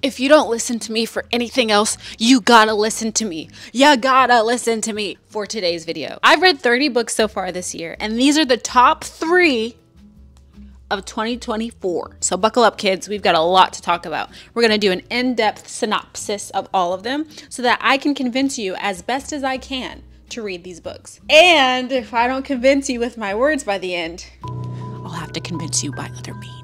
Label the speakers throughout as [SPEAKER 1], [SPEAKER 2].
[SPEAKER 1] If you don't listen to me for anything else, you gotta listen to me. You gotta listen to me for today's video. I've read 30 books so far this year, and these are the top 3 of 2024. So buckle up, kids. We've got a lot to talk about. We're going to do an in-depth synopsis of all of them so that I can convince you as best as I can to read these books. And if I don't convince you with my words by the end, I'll have to convince you by other means.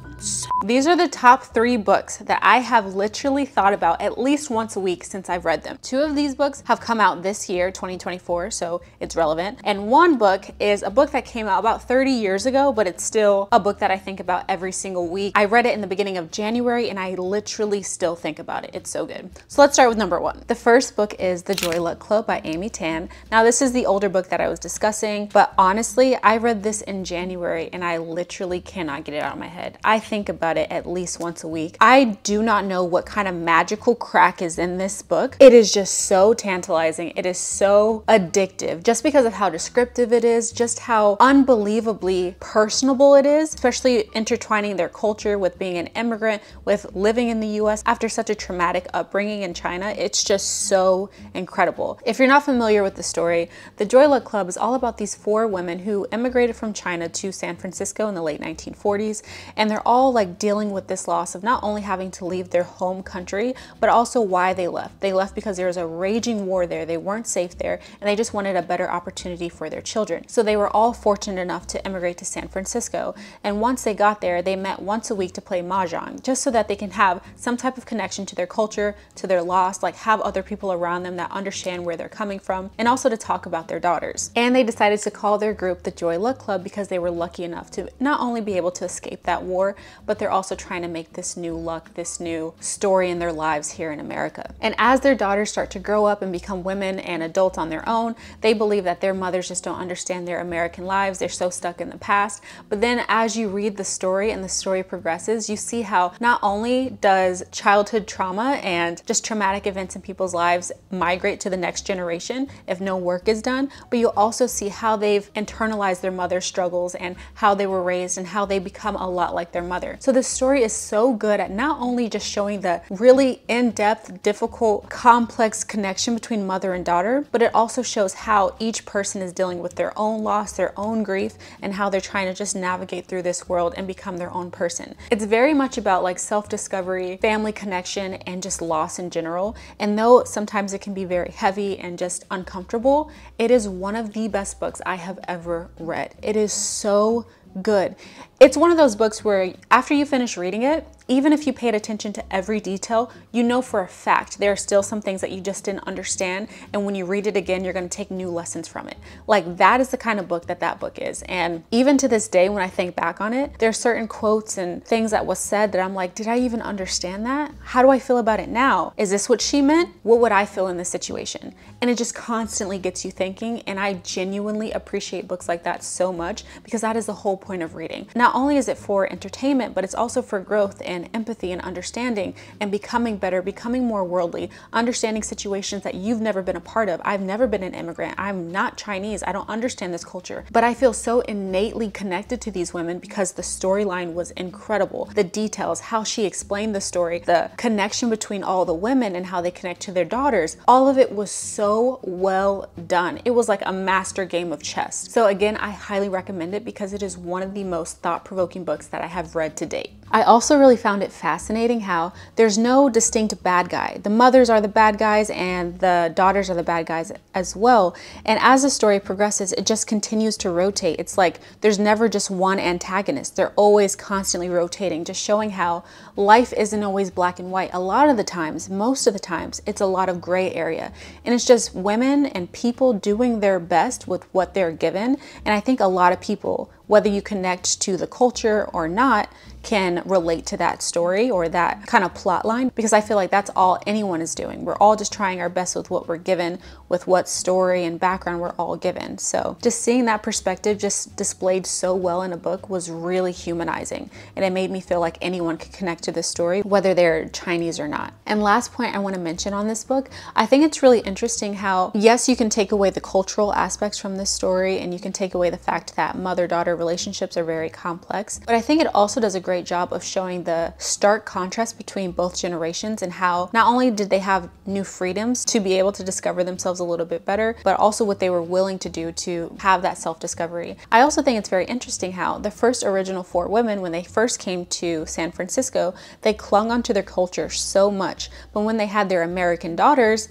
[SPEAKER 1] These are the top 3 books that I have literally thought about at least once a week since I've read them. 2 of these books have come out this year, 2024, so it's relevant. And 1 book is a book that came out about 30 years ago, but it's still a book that I think about every single week. I read it in the beginning of January and I literally still think about it. It's so good. So let's start with number 1. The first book is The Joy Luck Club by Amy Tan. Now this is the older book that I was discussing, but honestly, I read this in January and I literally cannot get it out of my head. I think about it at least once a week. I do not know what kind of magical crack is in this book. It is just so tantalizing. It is so addictive just because of how descriptive it is, just how unbelievably personable it is, especially intertwining their culture with being an immigrant, with living in the US after such a traumatic upbringing in China. It's just so incredible. If you're not familiar with the story, the Joy Luck Club is all about these 4 women who immigrated from China to San Francisco in the late 1940s, and they're all like dealing with this loss of not only having to leave their home country, but also why they left. They left because there was a raging war there. They weren't safe there, and they just wanted a better opportunity for their children. So they were all fortunate enough to immigrate to San Francisco. And once they got there, they met once a week to play mahjong, just so that they can have some type of connection to their culture, to their loss, like have other people around them that understand where they're coming from, and also to talk about their daughters. And they decided to call their group the Joy Luck Club because they were lucky enough to not only be able to escape that war, but they're also trying to make this new luck, this new story in their lives here in America. And as their daughters start to grow up and become women and adults on their own, they believe that their mothers just don't understand their American lives. They're so stuck in the past. But then as you read the story and the story progresses, you see how not only does childhood trauma and just traumatic events in people's lives migrate to the next generation if no work is done, but you'll also see how they've internalized their mother's struggles and how they were raised and how they become a lot like their mother. So this story is so good at not only just showing the really in-depth, difficult, complex connection between mother and daughter, but it also shows how each person is dealing with their own loss, their own grief, and how they're trying to just navigate through this world and become their own person. It's very much about like self-discovery, family connection, and just loss in general. And though sometimes it can be very heavy and just uncomfortable, it is one of the best books I have ever read. It is so good. It's one of those books where after you finish reading it, even if you paid attention to every detail, you know for a fact there are still some things that you just didn't understand, and when you read it again, you're going to take new lessons from it. Like that is the kind of book that that book is. And even to this day, when I think back on it, there are certain quotes and things that was said that I'm like, did I even understand that? How do I feel about it now? Is this what she meant? What would I feel in this situation? And it just constantly gets you thinking, and I genuinely appreciate books like that so much because that is the whole point of reading. Not only is it for entertainment, but it's also for growth and empathy and understanding and becoming better, becoming more worldly, understanding situations that you've never been a part of. I've never been an immigrant. I'm not Chinese. I don't understand this culture, but I feel so innately connected to these women because the storyline was incredible. The details, how she explained the story, the connection between all the women and how they connect to their daughters, all of it was so well done. It was like a master game of chess. So again, I highly recommend it because it is one of the most thought-provoking books that I have read to date. I also really found it fascinating how there's no distinct bad guy. The mothers are the bad guys and the daughters are the bad guys as well. And as the story progresses, it just continues to rotate. It's like there's never just one antagonist. They're always constantly rotating, just showing how life isn't always black and white. A lot of the times, most of the times, it's a lot of gray area. And it's just women and people doing their best with what they're given. And I think a lot of people, whether you connect to the culture or not, can relate to that story or that kind of plot line, because I feel like that's all anyone is doing. We're all just trying our best with what we're given, with what story and background we're all given. So just seeing that perspective just displayed so well in a book was really humanizing, and it made me feel like anyone could connect to this story, whether they're Chinese or not. And last point I want to mention on this book, I think it's really interesting how, yes, you can take away the cultural aspects from this story and you can take away the fact that mother-daughter relationships are very complex, but I think it also does a great job of showing the stark contrast between both generations and how not only did they have new freedoms to be able to discover themselves a little bit better, but also what they were willing to do to have that self-discovery. I also think it's very interesting how the first original 4 women, when they first came to San Francisco, they clung onto their culture so much. But when they had their American daughters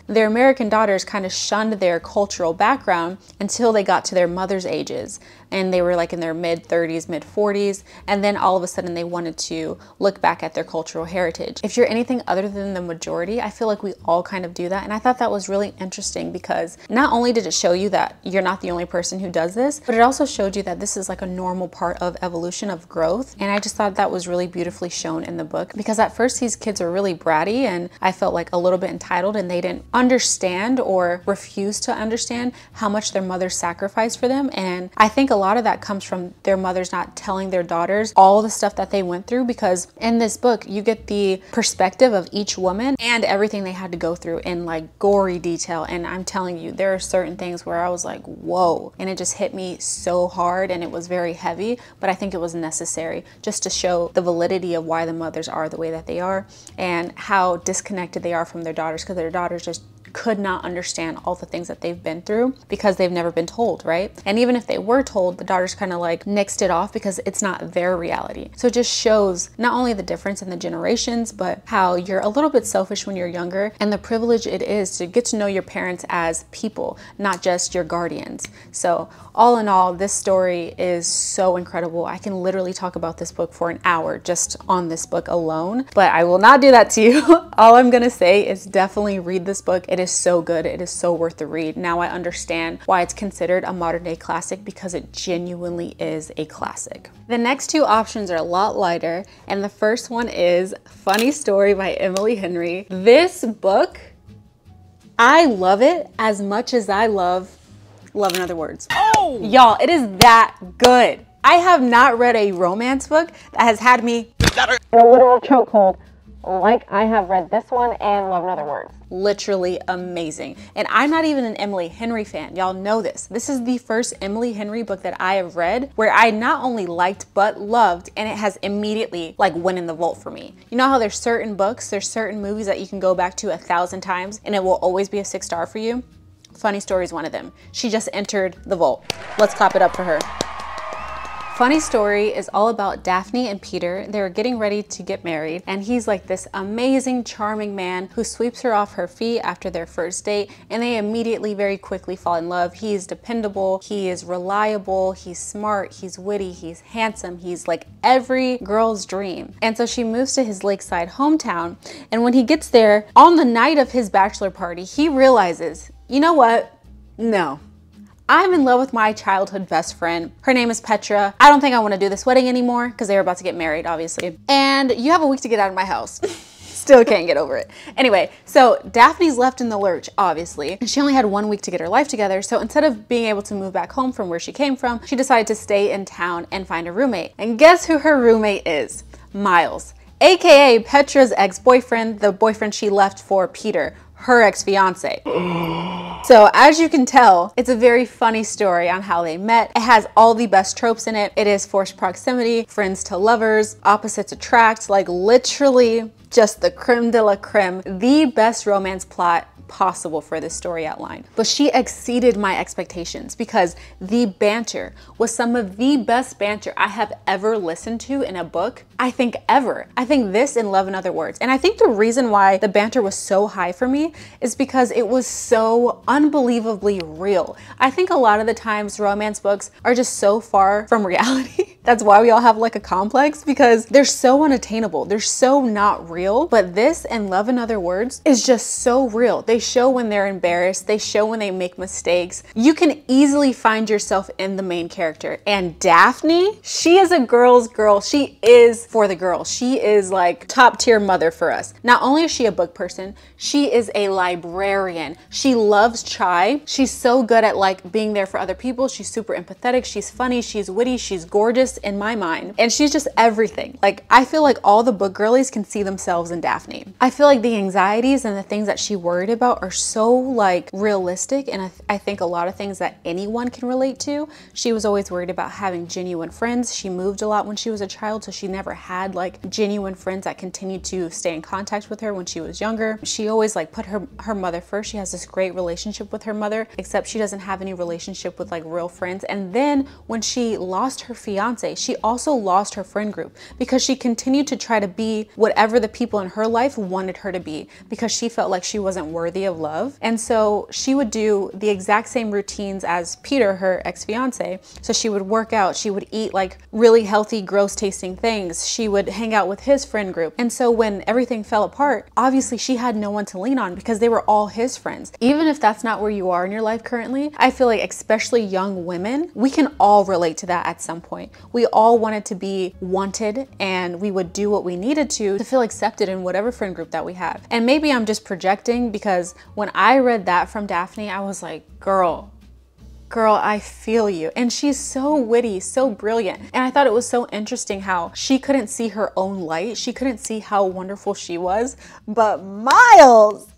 [SPEAKER 1] kind of shunned their cultural background until they got to their mother's ages. And they were like in their mid-30s, mid-40s, and then all of a sudden they wanted to look back at their cultural heritage. If you're anything other than the majority, I feel like we all kind of do that. And I thought that was really interesting because not only did it show you that you're not the only person who does this, but it also showed you that this is like a normal part of evolution, of growth. And I just thought that was really beautifully shown in the book, because at first these kids are really bratty and I felt like a little bit entitled, and they didn't understand or refuse to understand how much their mother sacrificed for them. And I think a lot of that comes from their mothers not telling their daughters all the stuff that they went through, because in this book you get the perspective of each woman and everything they had to go through in like gory detail. And I'm telling you, there are certain things where I was like, whoa, and it just hit me so hard and it was very heavy, but I think it was necessary just to show the validity of why the mothers are the way that they are and how disconnected they are from their daughters, because their daughters just could not understand all the things that they've been through because they've never been told, right? And even if they were told, the daughters kind of like nixed it off because it's not their reality. So it just shows not only the difference in the generations, but how you're a little bit selfish when you're younger and the privilege it is to get to know your parents as people, not just your guardians. So all in all, this story is so incredible. I can literally talk about this book for an hour just on this book alone, but I will not do that to you. All I'm gonna say is definitely read this book. It is so good. It is so worth the read. Now I understand why it's considered a modern day classic, because it genuinely is a classic. The next 2 options are a lot lighter, and the first one is Funny Story by Emily Henry. This book, I love it as much as I love Love in Other Words. Oh! Y'all, it is that good. I have not read a romance book that has had me in a literal chokehold like I have read this one and Love in Other Words. Literally amazing. And I'm not even an Emily Henry fan. Y'all know this. This is the first Emily Henry book that I have read where I not only liked but loved, and it has immediately like went in the vault for me. You know how there's certain books, there's certain movies that you can go back to 1,000 times and it will always be a 6-star for you? Funny Story is one of them. She just entered the vault. Let's clap it up for her. Funny Story is all about Daphne and Peter. They're getting ready to get married, and he's like this amazing, charming man who sweeps her off her feet after their first date, and they immediately very quickly fall in love. He is dependable, he is reliable, he's smart, he's witty, he's handsome, he's like every girl's dream. And so she moves to his lakeside hometown, and when he gets there, on the night of his bachelor party, he realizes, you know what? No. I'm in love with my childhood best friend. Her name is Petra. I don't think I want to do this wedding anymore, because they were about to get married, obviously. And you have a week to get out of my house. Still can't get over it. Anyway, so Daphne's left in the lurch, obviously. She only had 1 week to get her life together, so instead of being able to move back home from where she came from, she decided to stay in town and find a roommate. And guess who her roommate is? Miles, aka Petra's ex-boyfriend, the boyfriend she left for Peter, her ex-fiance. So as you can tell, it's a very funny story on how they met. It has all the best tropes in it. It is forced proximity, friends to lovers, opposites attract, like literally just the creme de la creme, the best romance plot possible for this story outline. But she exceeded my expectations because the banter was some of the best banter I have ever listened to in a book, I think ever. I think this and Love in Other Words. And I think the reason why the banter was so high for me is because it was so unbelievably real. I think a lot of the times romance books are just so far from reality. That's why we all have like a complex, because they're so unattainable. They're so not real. But this and Love in Other Words is just so real. They show when they're embarrassed. They show when they make mistakes. You can easily find yourself in the main character. And Daphne, she is a girl's girl. She is for the girls. She is like top tier mother for us. Not only is she a book person, she is a librarian. She loves chai. She's so good at like being there for other people. She's super empathetic. She's funny. She's witty. She's gorgeous. universe in my mind. And she's just everything. Like, I feel like all the book girlies can see themselves in Daphne. I feel like the anxieties and the things that she worried about are so like realistic, and I think a lot of things that anyone can relate to. She was always worried about having genuine friends. She moved a lot when she was a child, so she never had like genuine friends that continued to stay in contact with her when she was younger. She always like put her mother first. She has this great relationship with her mother, except she doesn't have any relationship with like real friends. And then when she lost her fiance, she also lost her friend group because she continued to try to be whatever the people in her life wanted her to be, because she felt like she wasn't worthy of love. And so she would do the exact same routines as Peter, her ex-fiance. So she would work out, she would eat like really healthy, gross tasting things, she would hang out with his friend group. And so when everything fell apart, obviously she had no one to lean on because they were all his friends. Even if that's not where you are in your life currently, I feel like especially young women, we can all relate to that at some point. We all wanted to be wanted, and we would do what we needed to feel accepted in whatever friend group that we have. And maybe I'm just projecting, because when I read that from Daphne, I was like, girl, I feel you. And she's so witty, so brilliant. And I thought it was so interesting how she couldn't see her own light. She couldn't see how wonderful she was, but Miles,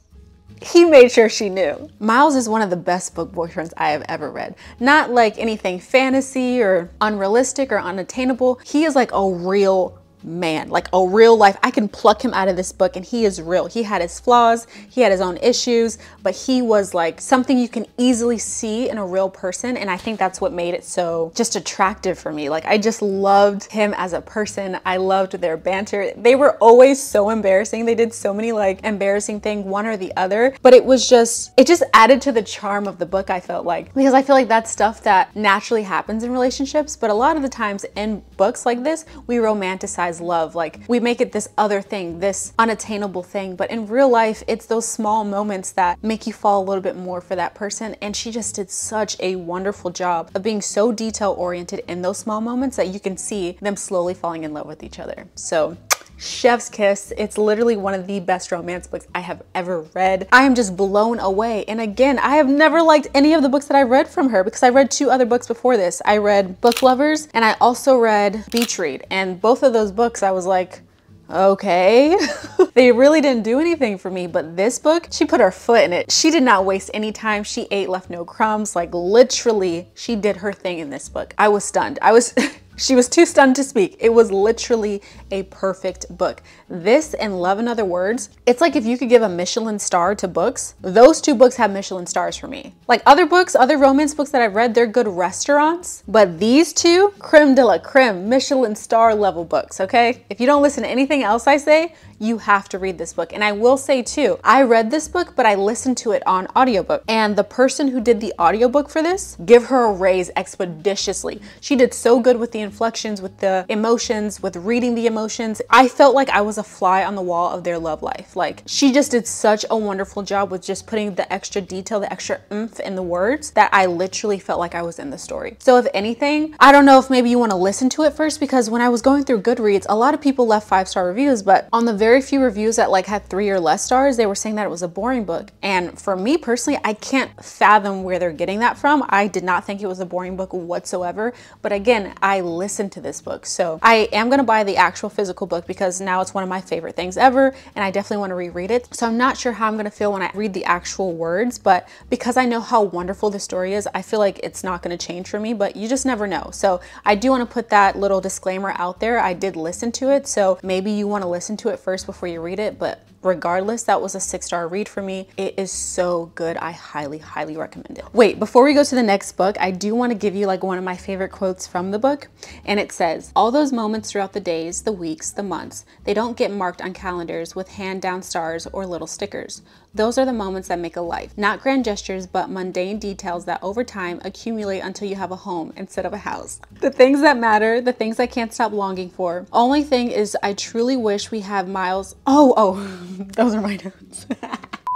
[SPEAKER 1] he made sure she knew. Miles is one of the best book boyfriends I have ever read. Not like anything fantasy or unrealistic or unattainable. He is like a real man, like a real life. I can pluck him out of this book and he is real. He had his flaws, he had his own issues, but he was like something you can easily see in a real person. And I think that's what made it so just attractive for me. Like, I just loved him as a person. I loved their banter. They were always so embarrassing. They did so many like embarrassing things, one or the other, but it just added to the charm of the book, I felt like, because I feel like that's stuff that naturally happens in relationships. But a lot of the times in books like this, we romanticize love. Like, we make it this other thing, this unattainable thing. But in real life, it's those small moments that make you fall a little bit more for that person. And she just did such a wonderful job of being so detail oriented in those small moments that you can see them slowly falling in love with each other. So chef's kiss. It's literally one of the best romance books I have ever read. I am just blown away. And again, I have never liked any of the books that I read from her, because I read 2 other books before this. I read Book Lovers and I also read Beach Read. And both of those books, I was like, okay. They really didn't do anything for me, but this book, she put her foot in it. She did not waste any time. She ate, left no crumbs. Like, literally, she did her thing in this book. I was stunned. She was too stunned to speak. It was literally a perfect book. This and Love in Other Words, it's like if you could give a Michelin star to books, those 2 books have Michelin stars for me. Like, other books, other romance books that I've read, they're good restaurants, but these 2, creme de la creme, Michelin star level books, okay? If you don't listen to anything else I say, you have to read this book. And I will say too, I read this book, but I listened to it on audiobook. And the person who did the audiobook for this, give her a raise expeditiously. She did so good with the inflections, with the emotions, with reading the emotions. I felt like I was a fly on the wall of their love life. Like, she just did such a wonderful job with just putting the extra detail, the extra oomph in the words, that I literally felt like I was in the story. So if anything, I don't know if maybe you want to listen to it first, because when I was going through Goodreads, a lot of people left 5-star reviews, but on the very few reviews that like had 3 or less stars, they were saying that it was a boring book. And for me personally, I can't fathom where they're getting that from. I did not think it was a boring book whatsoever. But again, I listened to this book. So I am going to buy the actual physical book, because now it's one of my favorite things ever. And I definitely want to reread it. So I'm not sure how I'm going to feel when I read the actual words, but because I know how wonderful the story is, I feel like it's not going to change for me, but you just never know. So I do want to put that little disclaimer out there. I did listen to it. So maybe you want to listen to it first before you read it, but regardless, that was a 6-star read for me. It is so good. I highly recommend it. Wait, before we go to the next book, I do want to give you like one of my favorite quotes from the book. And it says, all those moments throughout the days, the weeks, the months, they don't get marked on calendars with hand down stars or little stickers. Those are the moments that make a life. Not grand gestures, but mundane details that over time accumulate until you have a home instead of a house. The things that matter, the things I can't stop longing for. Only thing is, I truly wish we have Miles. Oh, those are my notes.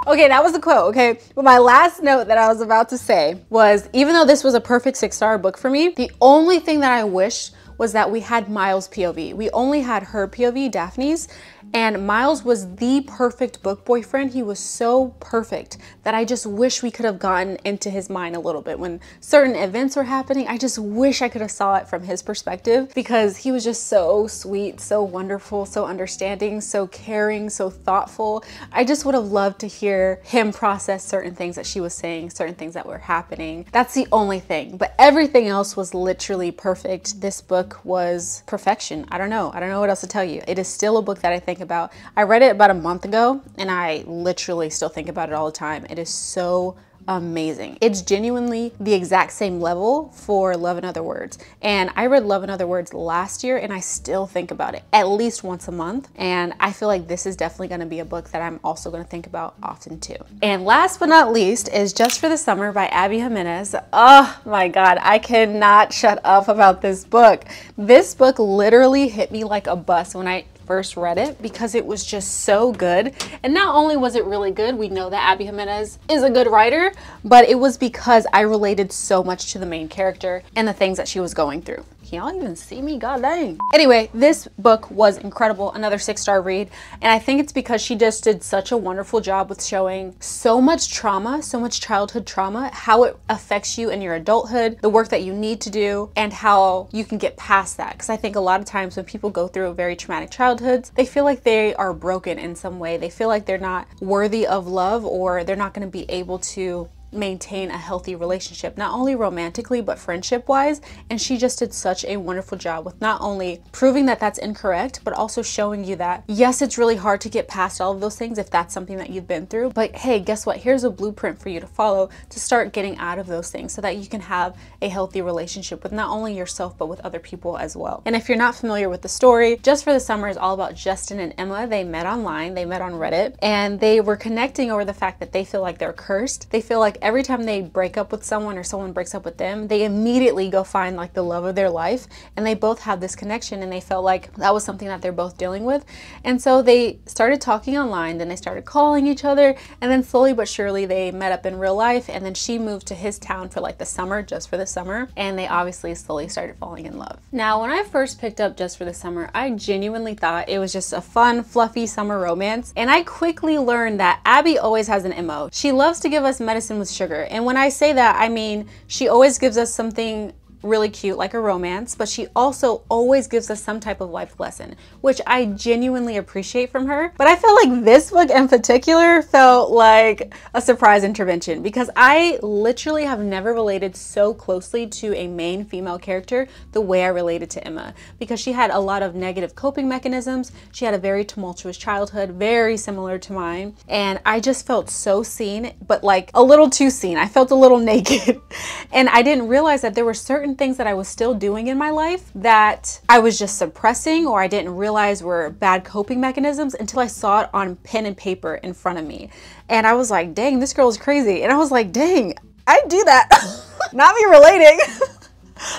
[SPEAKER 1] Okay, that was the quote, okay? But my last note that I was about to say was, even though this was a perfect 6-star book for me, the only thing that I wish was that we had Miles' POV. We only had her POV, Daphne's, And Miles was the perfect book boyfriend. He was so perfect that I just wish we could have gotten into his mind a little bit. When certain events were happening, I just wish I could have saw it from his perspective, because he was just so sweet, so wonderful, so understanding, so caring, so thoughtful. I just would have loved to hear him process certain things that she was saying, certain things that were happening. That's the only thing, but everything else was literally perfect. This book was perfection. I don't know what else to tell you. It is still a book that I think about. I read it about a month ago and I literally still think about it all the time. It is so amazing. It's genuinely the exact same level for Love in Other Words. And I read Love in Other Words last year and I still think about it at least once a month. And I feel like this is definitely going to be a book that I'm also going to think about often too. And last but not least is Just for the Summer by Abby Jimenez. Oh my God, I cannot shut up about this book. This book literally hit me like a bus when I first read it, because it was just so good. And not only was it really good, we know that Abby Jimenez is a good writer, but it was because I related so much to the main character and the things that she was going through. Can y'all even see me? God dang. Anyway, this book was incredible. Another 6-star read. And I think it's because she just did such a wonderful job with showing so much trauma, so much childhood trauma, how it affects you in your adulthood, the work that you need to do, and how you can get past that. Because I think a lot of times when people go through a very traumatic childhoods, they feel like they are broken in some way. They feel like they're not worthy of love, or they're not going to be able to maintain a healthy relationship, not only romantically but friendship wise. And she just did such a wonderful job with not only proving that that's incorrect, but also showing you that yes, it's really hard to get past all of those things if that's something that you've been through, but hey, guess what, here's a blueprint for you to follow to start getting out of those things so that you can have a healthy relationship with not only yourself but with other people as well. And if you're not familiar with the story, Just for the Summer is all about Justin and Emma. They met online, they met on Reddit, and they were connecting over the fact that they feel like they're cursed. They feel like every time they break up with someone or someone breaks up with them, they immediately go find like the love of their life, and they both have this connection, and they felt like that was something that they're both dealing with. And so they started talking online, then they started calling each other, and then slowly but surely they met up in real life. And then she moved to his town for like the summer, Just for the Summer, and they obviously slowly started falling in love. Now, when I first picked up Just for the Summer, I genuinely thought it was just a fun, fluffy summer romance, and I quickly learned that Abby always has an MO. She loves to give us medicine with sugar. And when I say that, I mean she always gives us something really cute like a romance, but she also always gives us some type of life lesson, which I genuinely appreciate from her. But I felt like this book in particular felt like a surprise intervention, because I literally have never related so closely to a main female character the way I related to Emma, because she had a lot of negative coping mechanisms. She had a very tumultuous childhood, very similar to mine, and I just felt so seen, but like a little too seen. I felt a little naked and I didn't realize that there were certain things that I was still doing in my life that I was just suppressing, or I didn't realize were bad coping mechanisms until I saw it on pen and paper in front of me. And I was like, dang, this girl is crazy. And I was like, dang, I do that. Not me relating.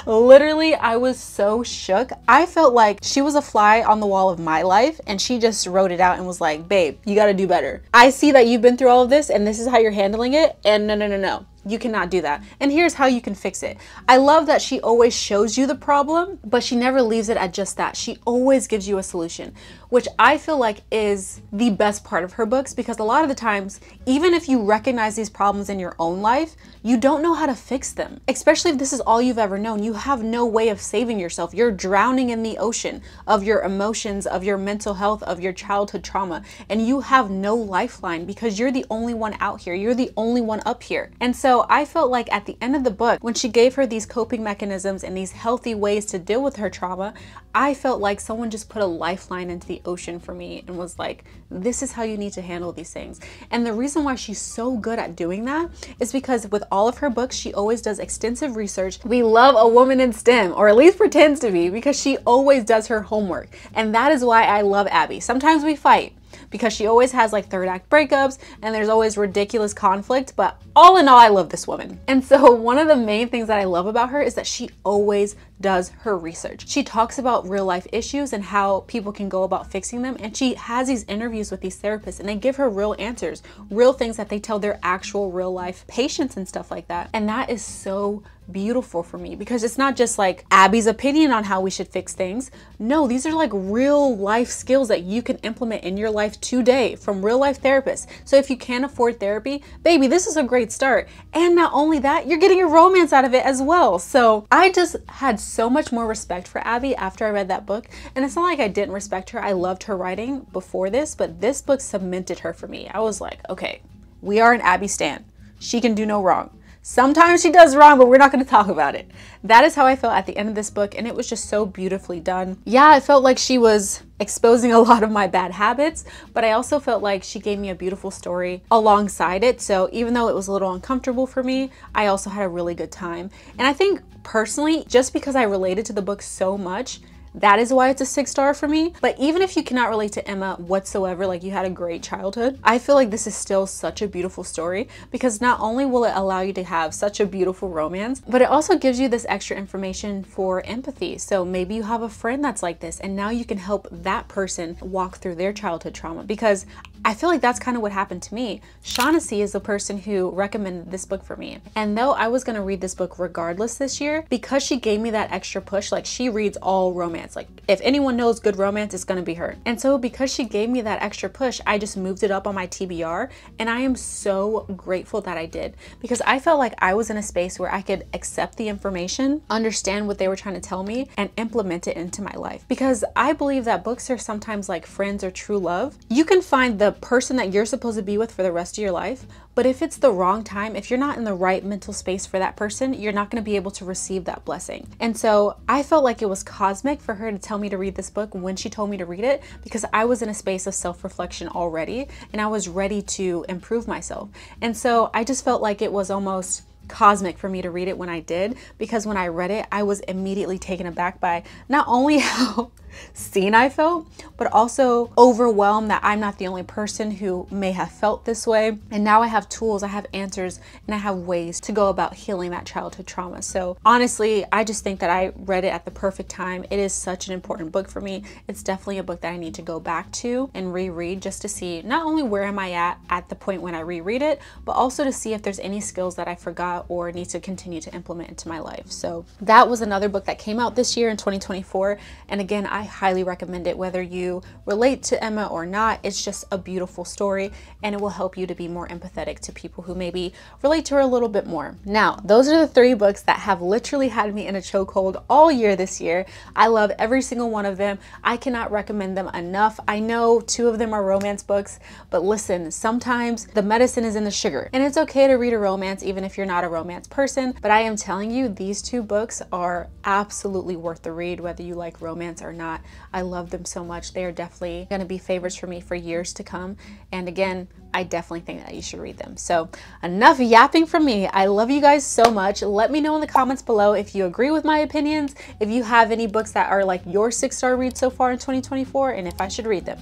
[SPEAKER 1] Literally, I was so shook. I felt like she was a fly on the wall of my life, and she just wrote it out and was like, babe, you got to do better. I see that you've been through all of this and this is how you're handling it, and no. You cannot do that. And here's how you can fix it. I love that she always shows you the problem, but she never leaves it at just that. She always gives you a solution, which I feel like is the best part of her books, because a lot of the times, even if you recognize these problems in your own life, you don't know how to fix them. Especially if this is all you've ever known. You have no way of saving yourself. You're drowning in the ocean of your emotions, of your mental health, of your childhood trauma, and you have no lifeline because you're the only one out here. You're the only one up here. And so I felt like at the end of the book, when she gave her these coping mechanisms and these healthy ways to deal with her trauma, I felt like someone just put a lifeline into the ocean for me and was like, this is how you need to handle these things. And the reason why she's so good at doing that is because with all of her books, she always does extensive research. We love a woman in STEM, or at least pretends to be, because she always does her homework. And that is why I love Abby. Sometimes we fight, because she always has like third act breakups and there's always ridiculous conflict, but all in all, I love this woman. And so one of the main things that I love about her is that she always does her research. She talks about real life issues and how people can go about fixing them. And she has these interviews with these therapists and they give her real answers, real things that they tell their actual real life patients and stuff like that. And that is so beautiful for me because it's not just like Abby's opinion on how we should fix things. No, these are like real life skills that you can implement in your life today from real life therapists. So if you can't afford therapy, baby, this is a great start. And not only that, you're getting a romance out of it as well. So I just had so much more respect for Abby after I read that book. And it's not like I didn't respect her. I loved her writing before this, but this book cemented her for me. I was like, okay, we are an Abby stan. She can do no wrong. Sometimes she does wrong, but we're not going to talk about it. That is how I felt at the end of this book, and it was just so beautifully done. Yeah, I felt like she was exposing a lot of my bad habits, but I also felt like she gave me a beautiful story alongside it. So even though it was a little uncomfortable for me, I also had a really good time. And I think personally, just because I related to the book so much, that is why it's a 6-star for me. But even if you cannot relate to Emma whatsoever, like you had a great childhood, I feel like this is still such a beautiful story because not only will it allow you to have such a beautiful romance, but it also gives you this extra information for empathy. So maybe you have a friend that's like this and now you can help that person walk through their childhood trauma, because I feel like that's kind of what happened to me. Shaughnessy is the person who recommended this book for me. And though I was going to read this book regardless this year, because she gave me that extra push, like she reads all romance. Like if anyone knows good romance, it's going to be her. And so because she gave me that extra push, I just moved it up on my TBR. And I am so grateful that I did, because I felt like I was in a space where I could accept the information, understand what they were trying to tell me, and implement it into my life. Because I believe that books are sometimes like friends or true love. You can find the person that you're supposed to be with for the rest of your life, but if it's the wrong time, if you're not in the right mental space for that person, you're not going to be able to receive that blessing. And so I felt like it was cosmic for her to tell me to read this book when she told me to read it, because I was in a space of self-reflection already and I was ready to improve myself. And so I just felt like it was almost cosmic for me to read it when I did, because when I read it, I was immediately taken aback by not only how seen I felt, but also overwhelmed that I'm not the only person who may have felt this way. And now I have tools, I have answers, and I have ways to go about healing that childhood trauma. So honestly, I just think that I read it at the perfect time. It is such an important book for me. It's definitely a book that I need to go back to and reread, just to see not only where am I at the point when I reread it, but also to see if there's any skills that I forgot or need to continue to implement into my life. So that was another book that came out this year in 2024. And again, I highly recommend it, whether you relate to Emma or not. It's just a beautiful story and it will help you to be more empathetic to people who maybe relate to her a little bit more. Now, those are the 3 books that have literally had me in a chokehold all year this year. I love every single one of them. I cannot recommend them enough. I know 2 of them are romance books, but listen, sometimes the medicine is in the sugar, and it's okay to read a romance even if you're not a romance person. But I am telling you, these 2 books are absolutely worth the read, whether you like romance or not. I love them so much. They are definitely going to be favorites for me for years to come. And again, I definitely think that you should read them. So enough yapping from me. I love you guys so much. Let me know in the comments below if you agree with my opinions, if you have any books that are like your 6-star read so far in 2024, and if I should read them.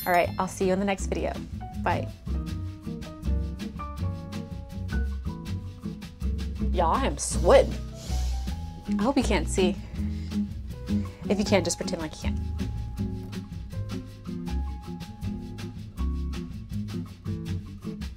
[SPEAKER 1] All right, I'll see you in the next video. Bye. Y'all, I am sweating. I hope you can't see. If you can't, just pretend like you can.